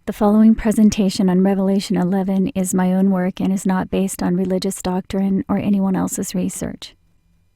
The following presentation on Revelation 11 is my own work and is not based on religious doctrine or anyone else's research.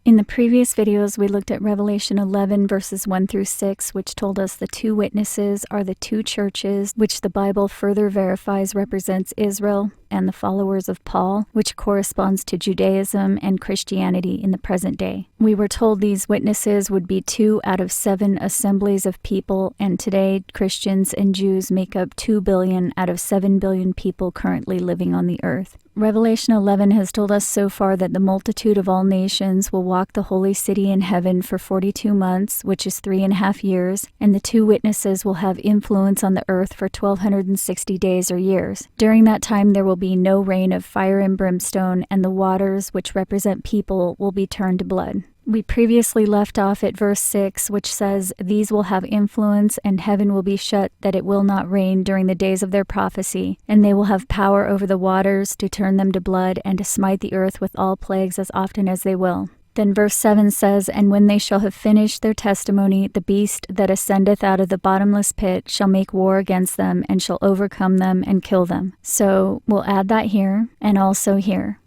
In the previous videos, we looked at Revelation 11 verses 1 through 6, which told us the two witnesses are the two churches, which the Bible further verifies represents Israel and the followers of Paul, which corresponds to Judaism and Christianity in the present day. We were told these witnesses would be 2 out of 7 assemblies of people, and today Christians and Jews make up 2 billion out of 7 billion people currently living on the earth. Revelation 11 has told us so far that the multitude of all nations will walk the holy city in heaven for 42 months, which is 3.5 years, and the two witnesses will have influence on the earth for 1,260 days or years. During that time there will be no rain of fire and brimstone, and the waters, which represent people, will be turned to blood. We previously left off at verse 6, which says, "These will have influence, and heaven will be shut, that it will not rain during the days of their prophecy. And they will have power over the waters, to turn them to blood, and to smite the earth with all plagues as often as they will." Then verse 7 says, "And when they shall have finished their testimony, the beast that ascendeth out of the bottomless pit shall make war against them, and shall overcome them, and kill them." So we'll add that here, and also here.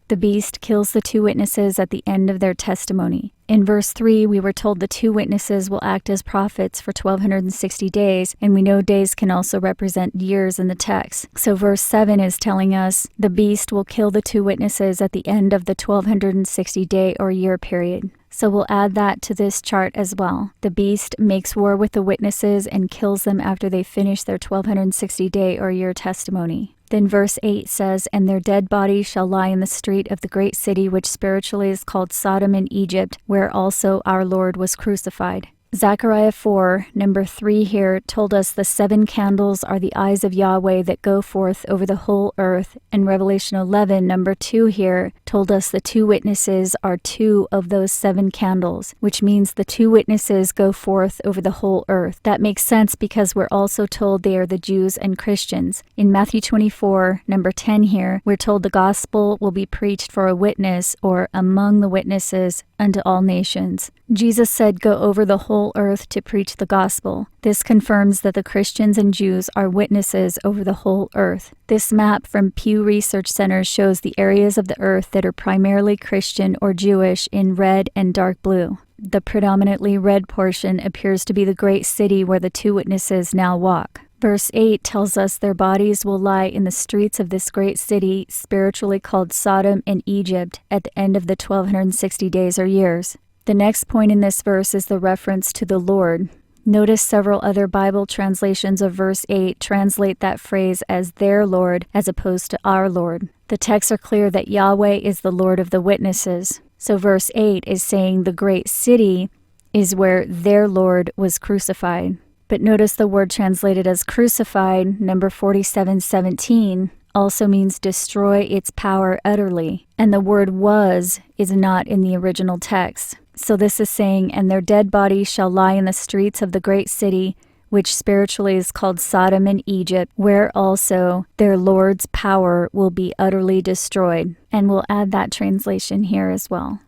The beast kills the two witnesses at the end of their testimony. In verse 3, we were told the two witnesses will act as prophets for 1,260 days, and we know days can also represent years in the text. So verse 7 is telling us the beast will kill the two witnesses at the end of the 1,260-day or year period. So we'll add that to this chart as well. The beast makes war with the witnesses and kills them after they finish their 1,260-day or year testimony. Then verse 8 says, "And their dead bodies shall lie in the street of the great city, which spiritually is called Sodom in Egypt, where also our Lord was crucified." Zechariah 4, number 3 here, told us the 7 candles are the eyes of Yahweh that go forth over the whole earth, and Revelation 11, number 2 here, told us the two witnesses are 2 of those 7 candles, which means the two witnesses go forth over the whole earth. That makes sense because we're also told they are the Jews and Christians. In Matthew 24, number 10 here, we're told the gospel will be preached for a witness, or among the witnesses, unto all nations. Jesus said, "Go over the whole earth to preach the gospel." This confirms that the Christians and Jews are witnesses over the whole earth. This map from Pew Research Center shows the areas of the earth that are primarily Christian or Jewish in red and dark blue. The predominantly red portion appears to be the great city where the two witnesses now walk. Verse 8 tells us their bodies will lie in the streets of this great city, spiritually called Sodom and Egypt, at the end of the 1,260 days or years. The next point in this verse is the reference to the Lord. Notice several other Bible translations of verse 8 translate that phrase as their Lord as opposed to our Lord. The texts are clear that Yahweh is the Lord of the witnesses. So verse 8 is saying the great city is where their Lord was crucified. But notice the word translated as crucified, number 47:17, also means destroy its power utterly. And the word was is not in the original text. So this is saying, "And their dead bodies shall lie in the streets of the great city, which spiritually is called Sodom and Egypt, where also their Lord's power will be utterly destroyed." And we'll add that translation here as well.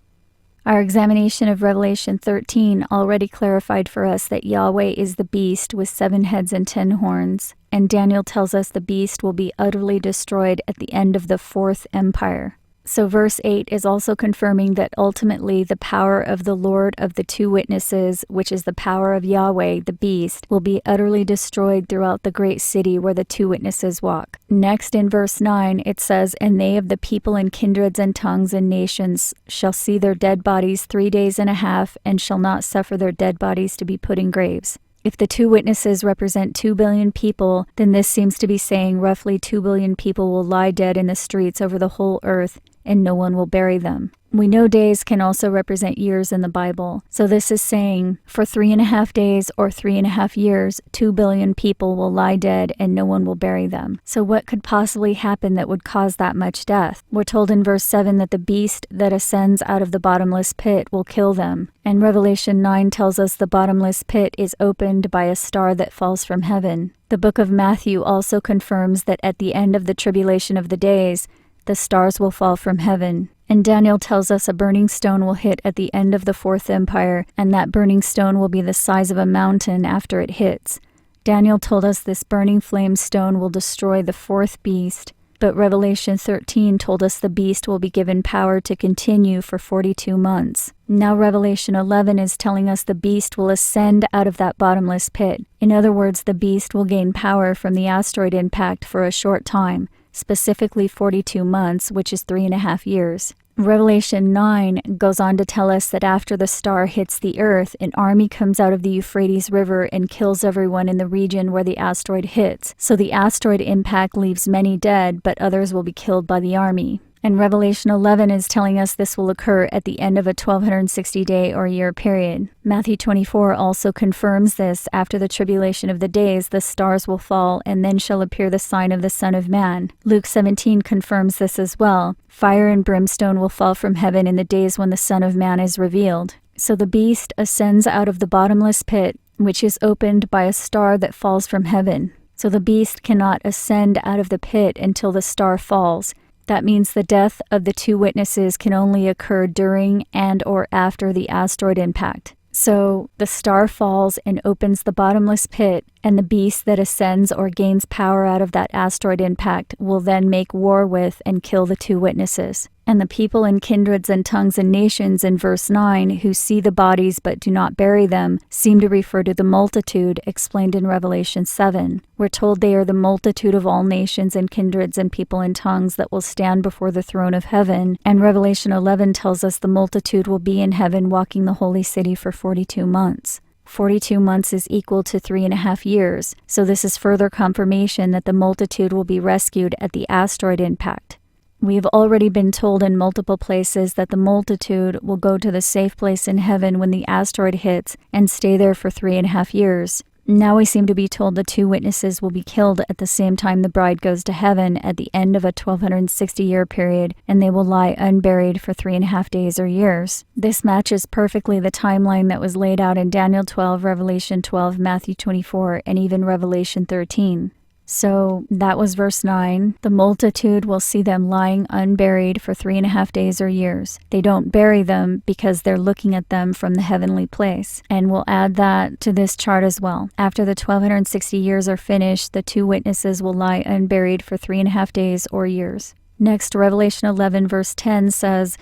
Our examination of Revelation 13 already clarified for us that Yahweh is the beast with 7 heads and 10 horns, and Daniel tells us the beast will be utterly destroyed at the end of the 4th empire. So verse 8 is also confirming that ultimately the power of the Lord of the two witnesses, which is the power of Yahweh, the beast, will be utterly destroyed throughout the great city where the two witnesses walk. Next in verse 9 it says, "And they of the people and kindreds and tongues and nations shall see their dead bodies 3 days and a half, and shall not suffer their dead bodies to be put in graves." If the two witnesses represent 2 billion people, then this seems to be saying roughly 2 billion people will lie dead in the streets over the whole earth, and no one will bury them. We know days can also represent years in the Bible. So this is saying for 3.5 days or 3.5 years, 2 billion people will lie dead and no one will bury them. So what could possibly happen that would cause that much death? We're told in verse 7 that the beast that ascends out of the bottomless pit will kill them. And Revelation 9 tells us the bottomless pit is opened by a star that falls from heaven. The book of Matthew also confirms that at the end of the tribulation of the days, the stars will fall from heaven. And Daniel tells us a burning stone will hit at the end of the 4th empire, and that burning stone will be the size of a mountain after it hits. Daniel told us this burning flame stone will destroy the fourth beast, but Revelation 13 told us the beast will be given power to continue for 42 months. Now Revelation 11 is telling us the beast will ascend out of that bottomless pit. In other words, the beast will gain power from the asteroid impact for a short time, specifically 42 months, which is 3.5 years. Revelation 9 goes on to tell us that after the star hits the earth, an army comes out of the Euphrates River and kills everyone in the region where the asteroid hits. So the asteroid impact leaves many dead, but others will be killed by the army. And Revelation 11 is telling us this will occur at the end of a 1260-day or year period. Matthew 24 also confirms this. After the tribulation of the days, the stars will fall, and then shall appear the sign of the Son of Man. Luke 17 confirms this as well. Fire and brimstone will fall from heaven in the days when the Son of Man is revealed. So the beast ascends out of the bottomless pit, which is opened by a star that falls from heaven. So the beast cannot ascend out of the pit until the star falls. That means the death of the two witnesses can only occur during and or after the asteroid impact. So the star falls and opens the bottomless pit, and the beast that ascends or gains power out of that asteroid impact will then make war with and kill the two witnesses. And the people and kindreds and tongues and nations in verse 9 who see the bodies but do not bury them seem to refer to the multitude explained in Revelation 7. We're told they are the multitude of all nations and kindreds and people and tongues that will stand before the throne of heaven. And Revelation 11 tells us the multitude will be in heaven walking the holy city for 42 months. 42 months is equal to 3.5 years, so this is further confirmation that the multitude will be rescued at the asteroid impact. We have already been told in multiple places that the multitude will go to the safe place in heaven when the asteroid hits and stay there for 3.5 years. Now we seem to be told the two witnesses will be killed at the same time the bride goes to heaven at the end of a 1260-year period, and they will lie unburied for 3.5 days or years. This matches perfectly the timeline that was laid out in Daniel 12, Revelation 12, Matthew 24, and even Revelation 13. So that was verse 9. The multitude will see them lying unburied for 3.5 days or years. They don't bury them because they're looking at them from the heavenly place. And we'll add that to this chart as well. After the 1260 years are finished, the two witnesses will lie unburied for 3.5 days or years. Next, Revelation 11 verse 10 says,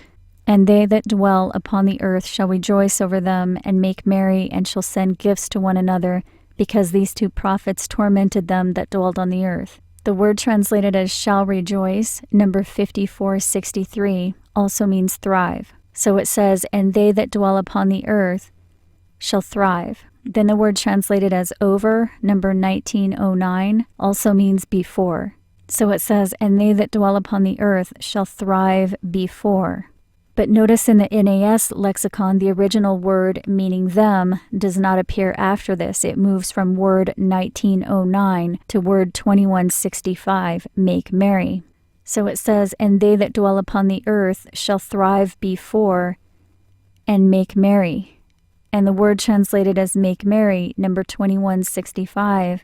"And they that dwell upon the earth shall rejoice over them, and make merry, and shall send gifts to one another, because these two prophets tormented them that dwelled on the earth." The word translated as shall rejoice, number 5463, also means thrive. So it says, "And they that dwell upon the earth shall thrive." Then the word translated as over, number 1909, also means before. So it says, "And they that dwell upon the earth shall thrive before." But notice in the NAS lexicon, the original word meaning them does not appear after this. It moves from word 1909 to word 2165, make merry. So it says, "And they that dwell upon the earth shall thrive before and make merry." And the word translated as make merry, number 2165,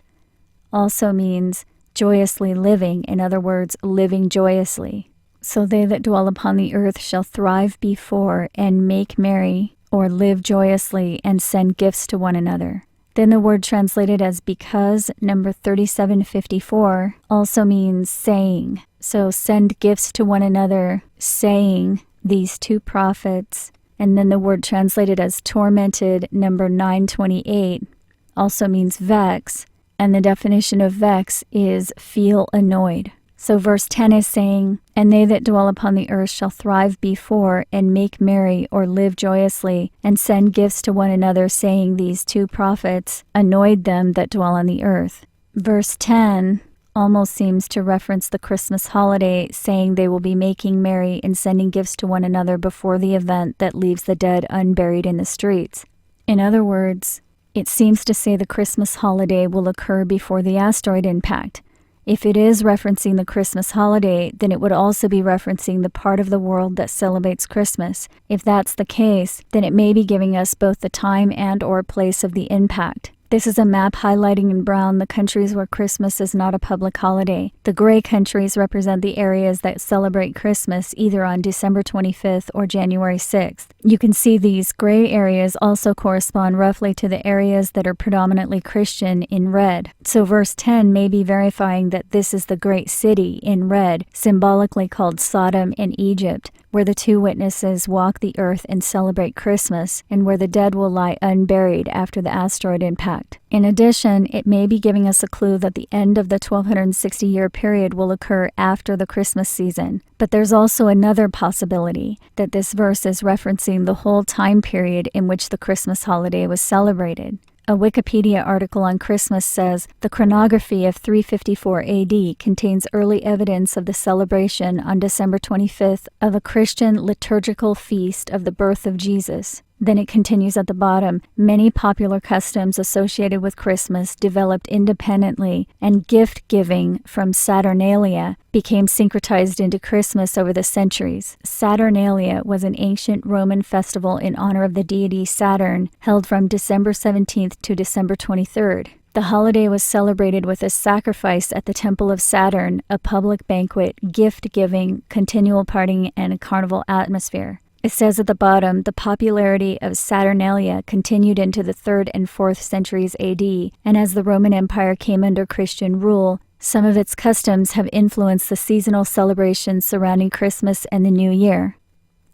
also means joyously living. In other words, living joyously. So they that dwell upon the earth shall thrive before and make merry, or live joyously, and send gifts to one another. Then the word translated as because, number 3754, also means saying. So send gifts to one another, saying, these two prophets. And then the word translated as tormented, number 928, also means vex. And the definition of vex is feel annoyed. So verse 10 is saying, "And they that dwell upon the earth shall thrive before and make merry, or live joyously, and send gifts to one another, saying, these two prophets annoyed them that dwell on the earth." Verse 10 almost seems to reference the Christmas holiday, saying they will be making merry and sending gifts to one another before the event that leaves the dead unburied in the streets. In other words, it seems to say the Christmas holiday will occur before the asteroid impact. If it is referencing the Christmas holiday, then it would also be referencing the part of the world that celebrates Christmas. If that's the case, then it may be giving us both the time and or place of the impact. This is a map highlighting in brown the countries where Christmas is not a public holiday. The gray countries represent the areas that celebrate Christmas either on December 25th or January 6th. You can see these gray areas also correspond roughly to the areas that are predominantly Christian in red. So verse 10 may be verifying that this is the great city in red, symbolically called Sodom and Egypt, where the two witnesses walk the earth and celebrate Christmas, and where the dead will lie unburied after the asteroid impact. In addition, it may be giving us a clue that the end of the 1260-year period will occur after the Christmas season. But there's also another possibility, that this verse is referencing the whole time period in which the Christmas holiday was celebrated. A Wikipedia article on Christmas says, the chronography of 354 AD contains early evidence of the celebration on December 25th of a Christian liturgical feast of the birth of Jesus. Then it continues at the bottom, many popular customs associated with Christmas developed independently, and gift-giving from Saturnalia became syncretized into Christmas over the centuries. Saturnalia was an ancient Roman festival in honor of the deity Saturn, held from December 17th to December 23rd. The holiday was celebrated with a sacrifice at the Temple of Saturn, a public banquet, gift-giving, continual partying, and a carnival atmosphere. It says at the bottom, the popularity of Saturnalia continued into the 3rd and 4th centuries AD, and as the Roman Empire came under Christian rule, some of its customs have influenced the seasonal celebrations surrounding Christmas and the New Year.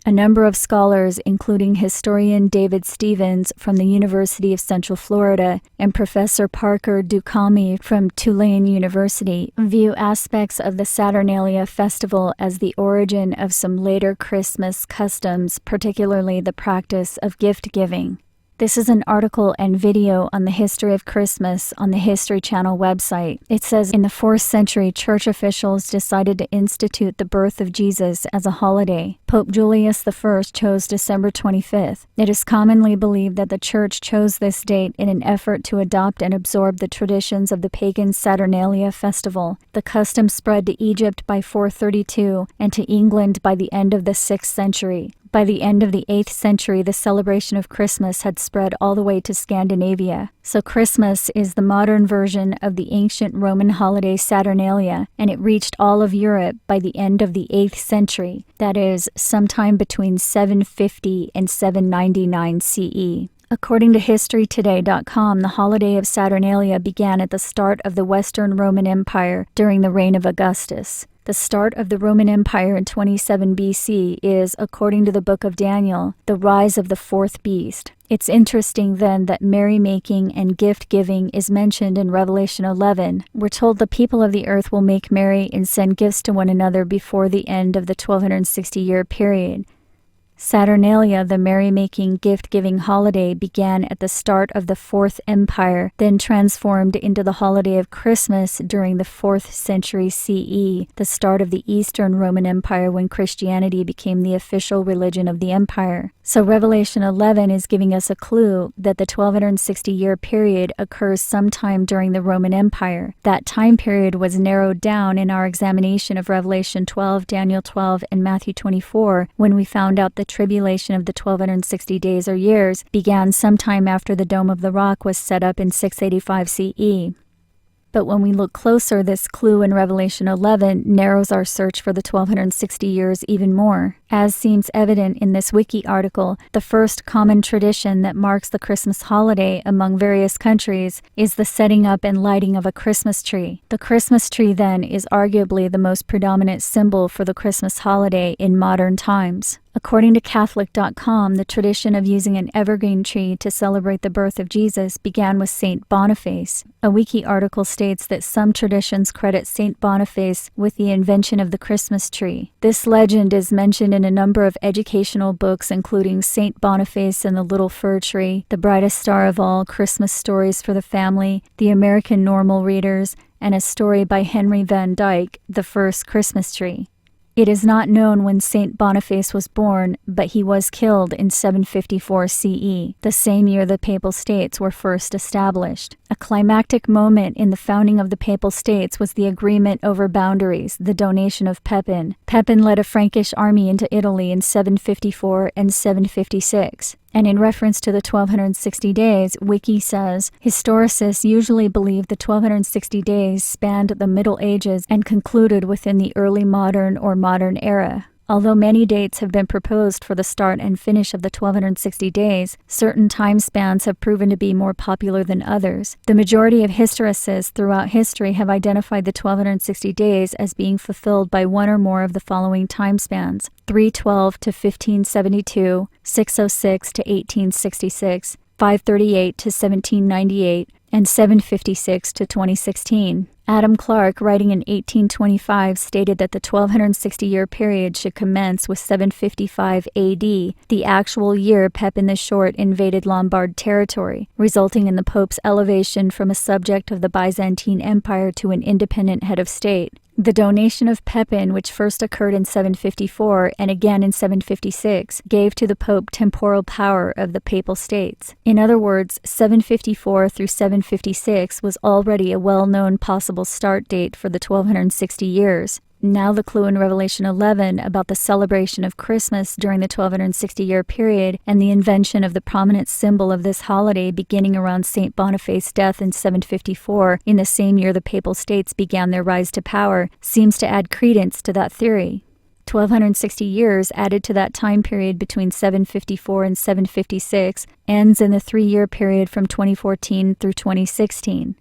A number of scholars, including historian David Stevens from the University of Central Florida and Professor Parker Ducalmi from Tulane University, view aspects of the Saturnalia festival as the origin of some later Christmas customs, particularly the practice of gift-giving. This is an article and video on the history of Christmas on the History Channel website. It says, in the 4th century, church officials decided to institute the birth of Jesus as a holiday. Pope Julius I chose December 25th. It is commonly believed that the church chose this date in an effort to adopt and absorb the traditions of the pagan Saturnalia festival. The custom spread to Egypt by 432 and to England by the end of the 6th century. By the end of the 8th century, the celebration of Christmas had spread all the way to Scandinavia. So Christmas is the modern version of the ancient Roman holiday Saturnalia, and it reached all of Europe by the end of the 8th century, that is, sometime between 750 and 799 CE. According to HistoryToday.com, the holiday of Saturnalia began at the start of the Western Roman Empire during the reign of Augustus. The start of the Roman Empire in 27 BC is, according to the book of Daniel, the rise of the fourth beast. It's interesting then that merrymaking and gift-giving is mentioned in Revelation 11. We're told the people of the earth will make merry and send gifts to one another before the end of the 1260-year period. Saturnalia, the merrymaking, gift-giving holiday, began at the start of the Fourth Empire, then transformed into the holiday of Christmas during the 4th century CE, the start of the Eastern Roman Empire when Christianity became the official religion of the empire. So Revelation 11 is giving us a clue that the 1260-year period occurs sometime during the Roman Empire. That time period was narrowed down in our examination of Revelation 12, Daniel 12, and Matthew 24 when we found out the tribulation of the 1260 days or years began sometime after the Dome of the Rock was set up in 685 CE. But when we look closer, this clue in Revelation 11 narrows our search for the 1260 years even more. As seems evident in this wiki article, the first common tradition that marks the Christmas holiday among various countries is the setting up and lighting of a Christmas tree. The Christmas tree, then, is arguably the most predominant symbol for the Christmas holiday in modern times. According to Catholic.com, the tradition of using an evergreen tree to celebrate the birth of Jesus began with Saint Boniface. A wiki article states that some traditions credit Saint Boniface with the invention of the Christmas tree. This legend is mentioned in a number of educational books, including Saint Boniface and the Little Fir Tree, The Brightest Star of All, Christmas Stories for the Family, The American Normal Readers, and a story by Henry Van Dyke, The First Christmas Tree. It is not known when Saint Boniface was born, but he was killed in 754 CE, the same year the Papal States were first established. A climactic moment in the founding of the Papal States was the agreement over boundaries, the donation of Pepin. Pepin led a Frankish army into Italy in 754 and 756. And in reference to the 1260 days, Wiki says, historicists usually believe the 1260 days spanned the Middle Ages and concluded within the early modern or modern era. Although many dates have been proposed for the start and finish of the 1260 days, certain time spans have proven to be more popular than others. The majority of historicists throughout history have identified the 1260 days as being fulfilled by one or more of the following time spans: 312 to 1572, 606 to 1866, 538 to 1798, and 756 to 2016. Adam Clarke, writing in 1825, stated that the 1260-year period should commence with 755 AD, the actual year Pepin the Short invaded Lombard territory, resulting in the Pope's elevation from a subject of the Byzantine Empire to an independent head of state. The donation of Pepin, which first occurred in 754 and again in 756, gave to the Pope temporal power of the Papal States. In other words, 754 through 756 was already a well-known possible start date for the 1260 years. Now the clue in Revelation 11 about the celebration of Christmas during the 1260-year period and the invention of the prominent symbol of this holiday beginning around St. Boniface's death in 754, in the same year the Papal States began their rise to power, seems to add credence to that theory. 1260 years added to that time period between 754 and 756 ends in the 3-year period from 2014 through 2016.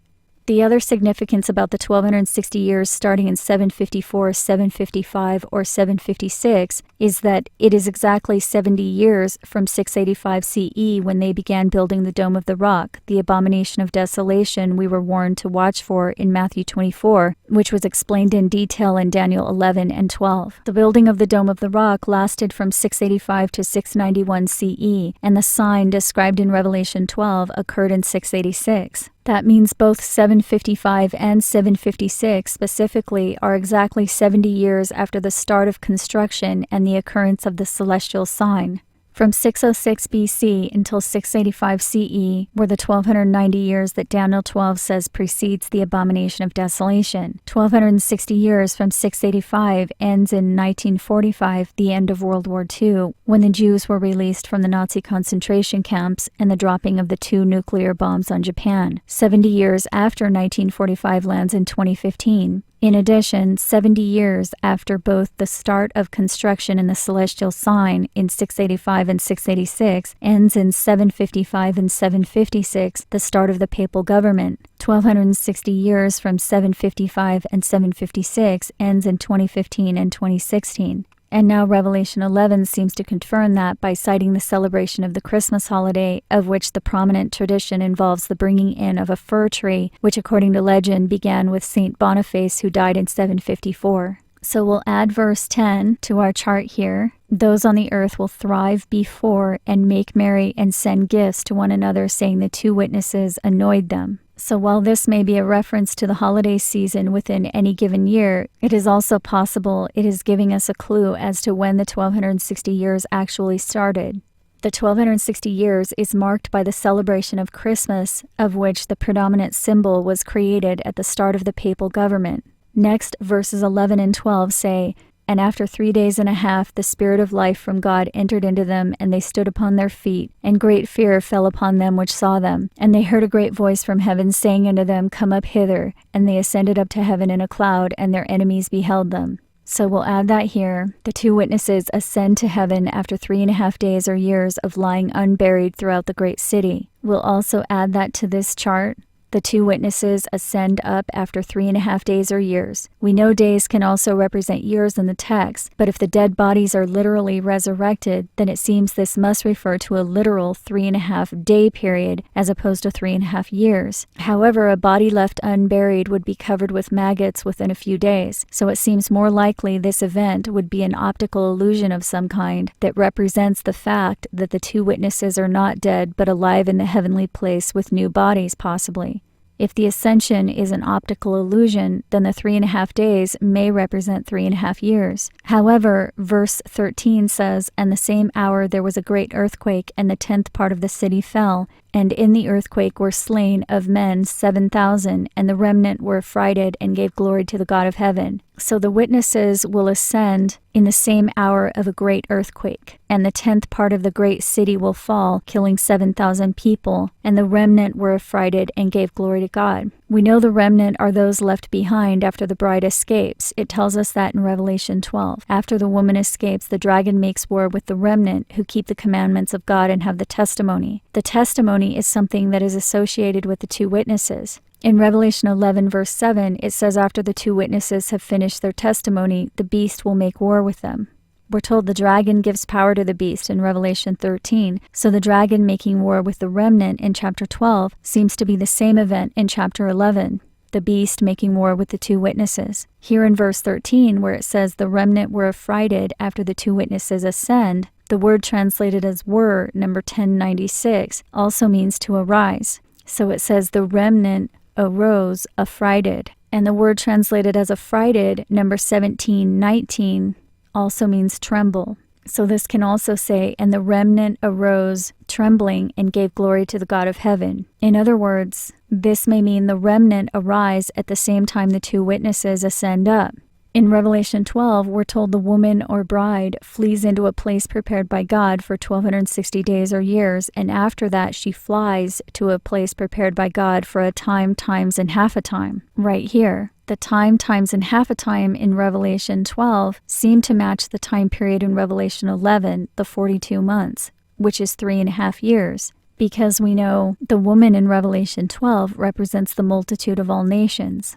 The other significance about the 1260 years starting in 754, 755, or 756 is that it is exactly 70 years from 685 CE when they began building the Dome of the Rock, the abomination of desolation we were warned to watch for in Matthew 24, which was explained in detail in Daniel 11 and 12. The building of the Dome of the Rock lasted from 685 to 691 CE, and the sign described in Revelation 12 occurred in 686. That means both 755 and 756 specifically are exactly 70 years after the start of construction and the occurrence of the celestial sign. From 606 BC until 685 CE were the 1290 years that Daniel 12 says precedes the abomination of desolation. 1260 years from 685 ends in 1945, the end of World War II, when the Jews were released from the Nazi concentration camps and the dropping of the 2 nuclear bombs on Japan. 70 years after 1945 lands in 2015. In addition, 70 years after both the start of construction and the celestial sign in 685 and 686 ends in 755 and 756, the start of the papal government. 1260 years from 755 and 756 ends in 2015 and 2016. And now Revelation 11 seems to confirm that by citing the celebration of the Christmas holiday, of which the prominent tradition involves the bringing in of a fir tree, which according to legend began with St. Boniface, who died in 754. So we'll add verse 10 to our chart here. Those on the earth will thrive before and make merry and send gifts to one another, saying the 2 witnesses annoyed them. So while this may be a reference to the holiday season within any given year, it is also possible it is giving us a clue as to when the 1260 years actually started. The 1260 years is marked by the celebration of Christmas, of which the predominant symbol was created at the start of the papal government. Next, verses 11 and 12 say, "And after 3 days and a half the Spirit of life from God entered into them, and they stood upon their feet, and great fear fell upon them which saw them. And they heard a great voice from heaven saying unto them, Come up hither. And they ascended up to heaven in a cloud, and their enemies beheld them." So we'll add that here. The 2 witnesses ascend to heaven after 3.5 days or years of lying unburied throughout the great city. We'll also add that to this chart. The 2 witnesses ascend up after 3.5 days or years. We know days can also represent years in the text, but if the dead bodies are literally resurrected, then it seems this must refer to a literal 3.5-day period as opposed to 3.5 years. However, a body left unburied would be covered with maggots within a few days, so it seems more likely this event would be an optical illusion of some kind that represents the fact that the 2 witnesses are not dead but alive in the heavenly place with new bodies possibly. If the ascension is an optical illusion, then the 3.5 days may represent 3.5 years. However, verse 13 says, "And the same hour there was a great earthquake, and the 10th part of the city fell, And in the earthquake were slain of men 7,000, and the remnant were affrighted and gave glory to the God of heaven. So the witnesses will ascend in the same hour of a great earthquake, and the 10th part of the great city will fall, killing 7,000 people, and the remnant were affrighted and gave glory to God. We know the remnant are those left behind after the bride escapes. It tells us that in Revelation 12. After the woman escapes, the dragon makes war with the remnant who keep the commandments of God and have the testimony. The testimony is something that is associated with the two witnesses. In Revelation 11, verse 7, it says after the two witnesses have finished their testimony, the beast will make war with them. We're told the dragon gives power to the beast in Revelation 13, so the dragon making war with the remnant in chapter 12 seems to be the same event in chapter 11, the beast making war with the two witnesses. Here in verse 13, where it says the remnant were affrighted after the two witnesses ascend, the word translated as were, number 1096, also means to arise. So it says the remnant arose affrighted. And the word translated as affrighted, number 1719, also means tremble. So this can also say, and the remnant arose trembling and gave glory to the God of heaven. In other words, this may mean the remnant arise at the same time the two witnesses ascend up. In Revelation 12, we're told the woman or bride flees into a place prepared by God for 1260 days or years, and after that she flies to a place prepared by God for a time, times, and half a time. Right here, the time, times, and half a time in Revelation 12 seem to match the time period in Revelation 11, the 42 months, which is 3.5 years. Because we know the woman in Revelation 12 represents the multitude of all nations.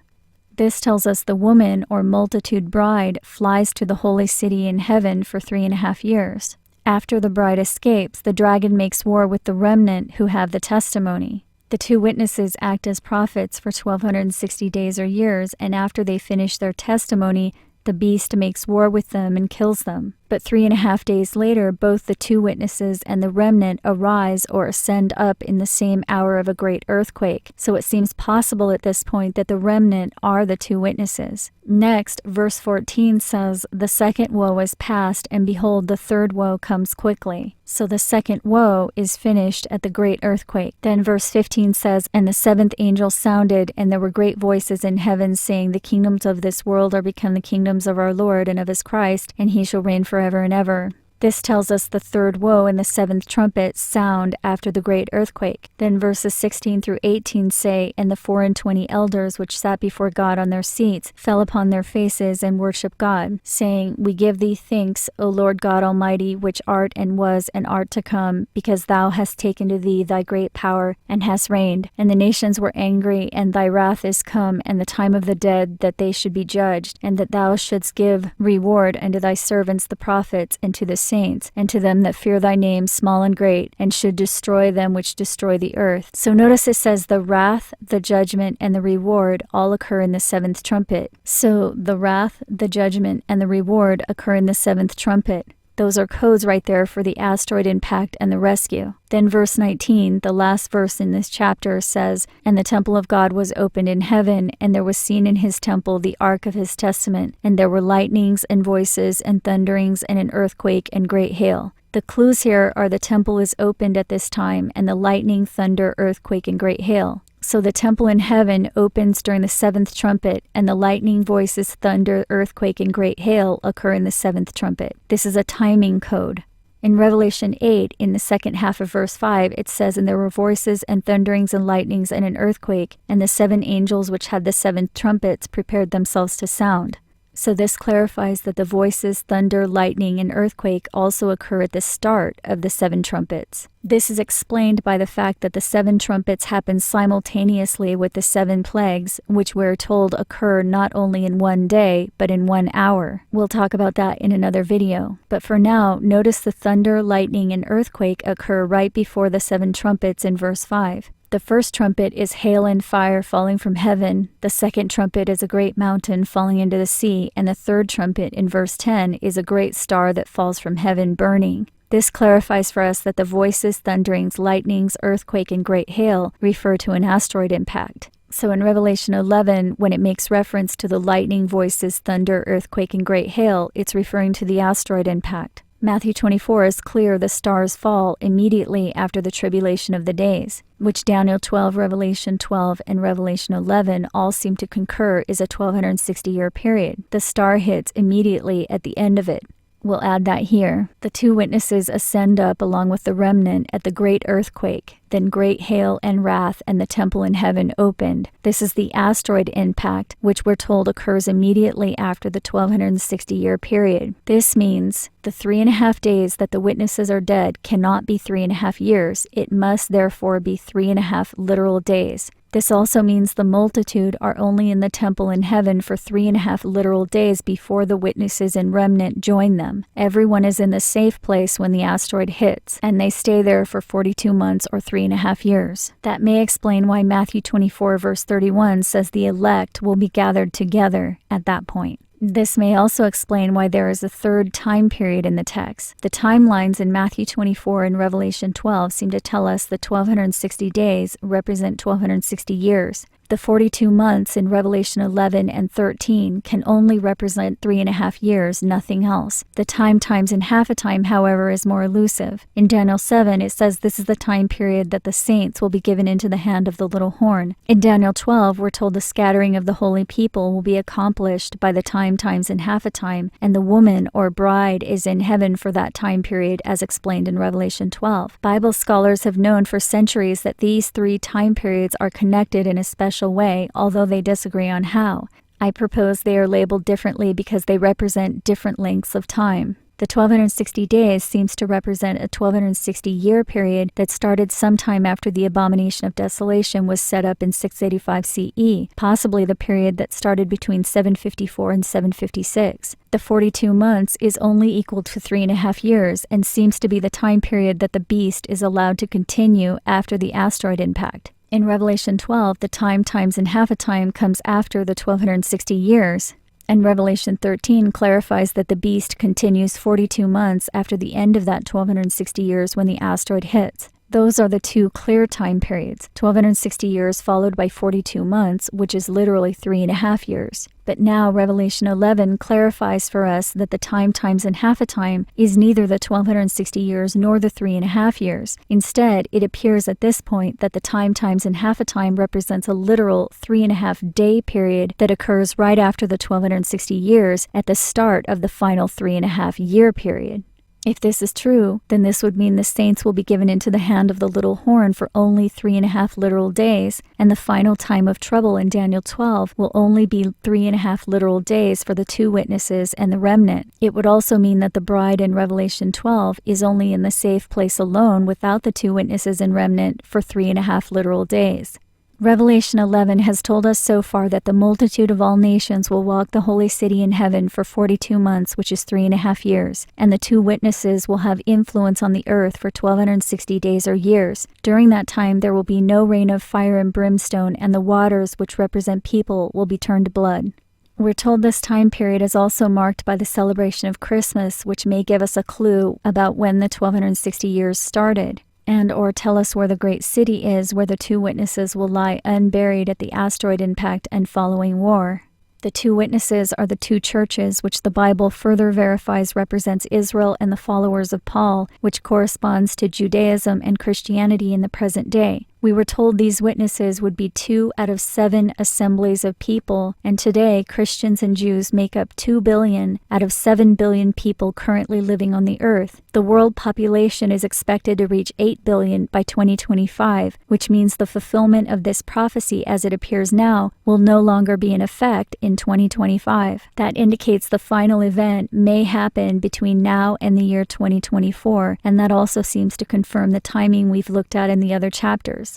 This tells us the woman or multitude bride flies to the holy city in heaven for 3.5 years. After the bride escapes, the dragon makes war with the remnant who have the testimony. The two witnesses act as prophets for 1260 days or years, and after they finish their testimony, the beast makes war with them and kills them. But 3.5 days later, both the two witnesses and the remnant arise or ascend up in the same hour of a great earthquake. So it seems possible at this point that the remnant are the two witnesses. Next, verse 14 says, the second woe is past, and behold, the third woe comes quickly. So the second woe is finished at the great earthquake. Then verse 15 says, and the seventh angel sounded, and there were great voices in heaven saying, the kingdoms of this world are become the kingdoms of our Lord and of his Christ, and he shall reign forever and ever. This tells us the third woe and the seventh trumpet sound after the great earthquake. Then verses 16 through 18 say, and the 24 elders which sat before God on their seats fell upon their faces and worshipped God, saying, we give thee thanks, O Lord God Almighty, which art and was and art to come, because thou hast taken to thee thy great power and hast reigned. And the nations were angry, and thy wrath is come, and the time of the dead, that they should be judged, and that thou shouldst give reward unto thy servants the prophets, and to the saints, and to them that fear thy name, small and great, and should destroy them which destroy the earth. So notice it says the wrath, the judgment, and the reward all occur in the seventh trumpet. So the wrath, the judgment, and the reward occur in the seventh trumpet. Those are codes right there for the asteroid impact and the rescue. Then verse 19, the last verse in this chapter, says, and the temple of God was opened in heaven, and there was seen in his temple the ark of his testament, and there were lightnings and voices and thunderings and an earthquake and great hail. The clues here are the temple is opened at this time, and the lightning, thunder, earthquake, and great hail. So the temple in heaven opens during the seventh trumpet, and the lightning, voices, thunder, earthquake, and great hail occur in the seventh trumpet. This is a timing code. In Revelation 8, in the second half of verse 5, it says, and there were voices and thunderings and lightnings and an earthquake, and the 7 angels which had the 7 trumpets prepared themselves to sound. So this clarifies that the voices, thunder, lightning, and earthquake also occur at the start of the 7 trumpets. This is explained by the fact that the 7 trumpets happen simultaneously with the 7 plagues, which we're told occur not only in one day, but in 1 hour. We'll talk about that in another video. But for now, notice the thunder, lightning, and earthquake occur right before the 7 trumpets in verse 5. The first trumpet is hail and fire falling from heaven, the second trumpet is a great mountain falling into the sea, and the third trumpet in verse 10 is a great star that falls from heaven burning. This clarifies for us that the voices, thunderings, lightnings, earthquake, and great hail refer to an asteroid impact. So in Revelation 11, when it makes reference to the lightning, voices, thunder, earthquake, and great hail, it's referring to the asteroid impact. Matthew 24 is clear the stars fall immediately after the tribulation of the days, which Daniel 12, Revelation 12, and Revelation 11 all seem to concur is a 1260-year period. The star hits immediately at the end of it. We'll add that here. The two witnesses ascend up along with the remnant at the great earthquake. Then great hail and wrath, and the temple in heaven opened. This is the asteroid impact, which we're told occurs immediately after the 1260-year period. This means the 3.5 days that the witnesses are dead cannot be 3.5 years. It must therefore be 3.5 literal days. This also means the multitude are only in the temple in heaven for 3.5 literal days before the witnesses and remnant join them. Everyone is in the safe place when the asteroid hits, and they stay there for 42 months or 3.5 years. That may explain why Matthew 24 verse 31 says the elect will be gathered together at that point. This may also explain why there is a third time period in the text. The timelines in Matthew 24 and Revelation 12 seem to tell us the 1260 days represent 1260 years. The 42 months in Revelation 11 and 13 can only represent 3.5 years, nothing else. The time times in half a time, however, is more elusive. In Daniel 7, it says this is the time period that the saints will be given into the hand of the little horn. In Daniel 12, we're told the scattering of the holy people will be accomplished by the time times in half a time, and the woman or bride is in heaven for that time period, as explained in Revelation 12. Bible scholars have known for centuries that these three time periods are connected in a special way, although they disagree on how. I propose they are labeled differently because they represent different lengths of time. The 1260 days seems to represent a 1260-year period that started sometime after the abomination of desolation was set up in 685 CE, possibly the period that started between 754 and 756. The 42 months is only equal to 3.5 years and seems to be the time period that the beast is allowed to continue after the asteroid impact. In Revelation 12, the time times in half a time comes after the 1260 years. And Revelation 13 clarifies that the beast continues 42 months after the end of that 1260 years when the asteroid hits. Those are the two clear time periods, 1260 years followed by 42 months, which is literally 3.5 years. But now Revelation 11 clarifies for us that the time times in half a time is neither the 1260 years nor the 3.5 years. Instead, it appears at this point that the time times in half a time represents a literal 3.5 day period that occurs right after the 1260 years at the start of the final 3.5 year period. If this is true, then this would mean the saints will be given into the hand of the little horn for only 3.5 literal days, and the final time of trouble in Daniel 12 will only be 3.5 literal days for the two witnesses and the remnant. It would also mean that the bride in Revelation 12 is only in the safe place alone without the two witnesses and remnant for 3.5 literal days. Revelation 11 has told us so far that the multitude of all nations will walk the holy city in heaven for 42 months, which is 3.5 years, and the two witnesses will have influence on the earth for 1260 days or years. During that time there will be no rain of fire and brimstone, and the waters, which represent people, will be turned to blood. We're told this time period is also marked by the celebration of Christmas, which may give us a clue about when the 1260 years started, and or tell us where the great city is where the two witnesses will lie unburied at the asteroid impact and following war. The two witnesses are the two churches, which the Bible further verifies represents Israel and the followers of Paul, which corresponds to Judaism and Christianity in the present day. We were told these witnesses would be 2 out of 7 assemblies of people, and today Christians and Jews make up 2 billion out of 7 billion people currently living on the earth. The world population is expected to reach 8 billion by 2025, which means the fulfillment of this prophecy as it appears now will no longer be in effect in 2025. That indicates the final event may happen between now and the year 2024, and that also seems to confirm the timing we've looked at in the other chapters.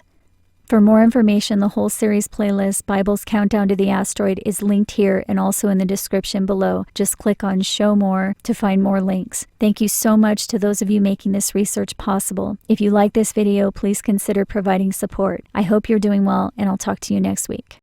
For more information, the whole series playlist, Bible's Countdown to the Asteroid, is linked here and also in the description below. Just click on Show More to find more links. Thank you so much to those of you making this research possible. If you like this video, please consider providing support. I hope you're doing well, and I'll talk to you next week.